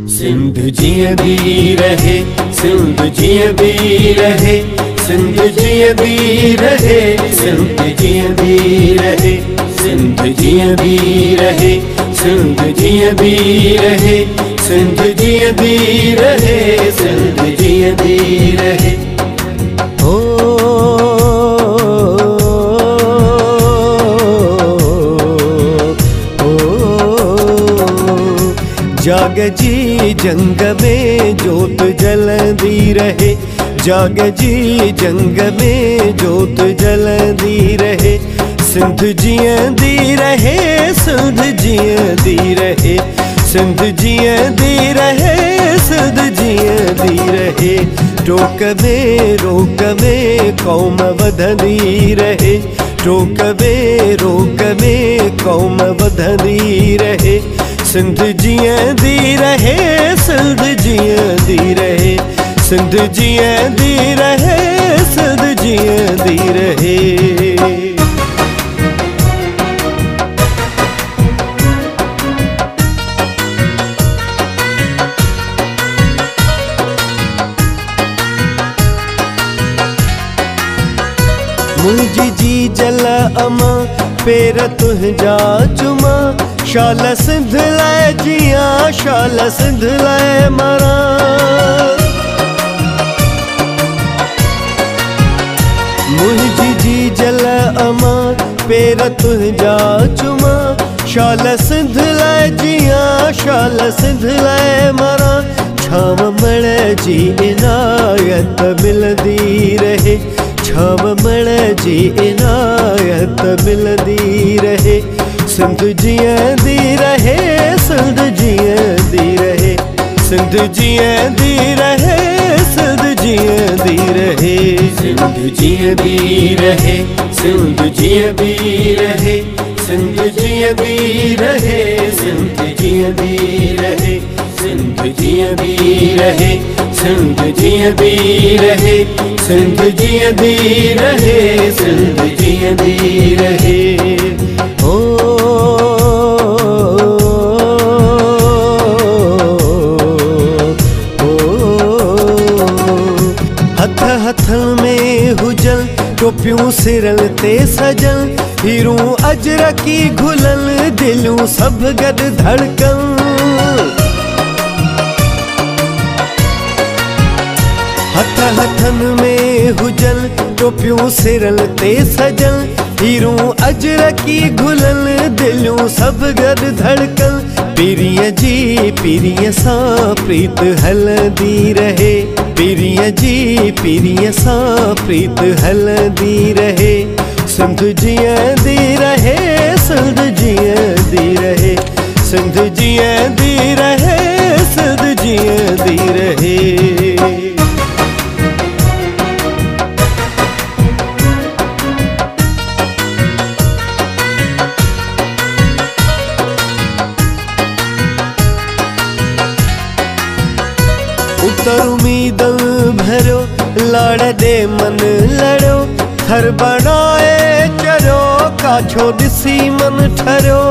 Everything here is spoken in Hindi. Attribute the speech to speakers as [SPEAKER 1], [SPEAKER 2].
[SPEAKER 1] सिंध जीअंदी रहे, सिंध जीअंदी रहे, सिंध जीअंदी रहे, सिंध जीअंदी रहे, सिंध जीअंदी रहे, सिंध जीअंदी रहे, सिंध जीअंदी रहे, सिंध जीअंदी रहे। जाग जी जंग में जोत जलंदी रहे, जाग जी जंग में जोत जलंदी रहे, सिंध जीअंदी रहे, सिंध जीअंदी रहे, सिंध जीअंदी रहे, सिंध जीअंदी रहे। टोक में रोक में कौम वधंदी रहे, टोक में रोक में कौम वधंदी रहे, सिंध जीअंदी रहे, सिंध जीअंदी रहे, सिंध जीअंदी रहे, सिंध जीअंदी रहे। मुंहिंजी जी जल अमा पेर तुंहिंजा चुमा, शाल सिंध लाइ जियां, शाल सिंध लाइ मरां। मुंहिंजी जी जल अमा पेर तुंहिंजा चुमा, शाल सिंध लाइ जियां, शाल सिंध लाइ मरां। छांव मण जी इनायत मिलंदी रहे, छांव मण जी इनायत मिलंदी रहे, सिंध जीअंदी रहे, सिंध जीअंदी रहे, सिंध जीअंदी रहे, सिंध जीअंदी रहे। सिंध जीअंदी रहे, सिंध जीअंदी रहे, सिंध जीअंदी रहे, सिंध जीअंदी रहे, सिंध जीअंदी रहे, सिंध जीअंदी रहे, सिंध जीअंदी रहे, सिंध जीअंदी रहे। हथ हथन में हुजल टोपियूं सिरल ते सजल, हीरूं अजरकी घुलल, दिलूं सभ गॾु धड़कन। हथ हथन में हुजल टोपियूं सिरल ते सजल, हीरूं अजरकी घुलल, दिलूं सभ गॾु धड़कन। पीरीअ जी पीरीअ सां प्रीत हलंदी रहे, पीरीअ जी पीरीअ सां प्रीत हलंदी रहे, सिंध जीअंदी रहे, सिंध जीअंदी रहे, सिंध जीअंदी रहे, सिंध जीअंदी रहे। उतर उम्मीदन भरियो लाड़ दे मन लड़ियो, थर बनाए चरियो, काछो ॾिसी मन ठरियो।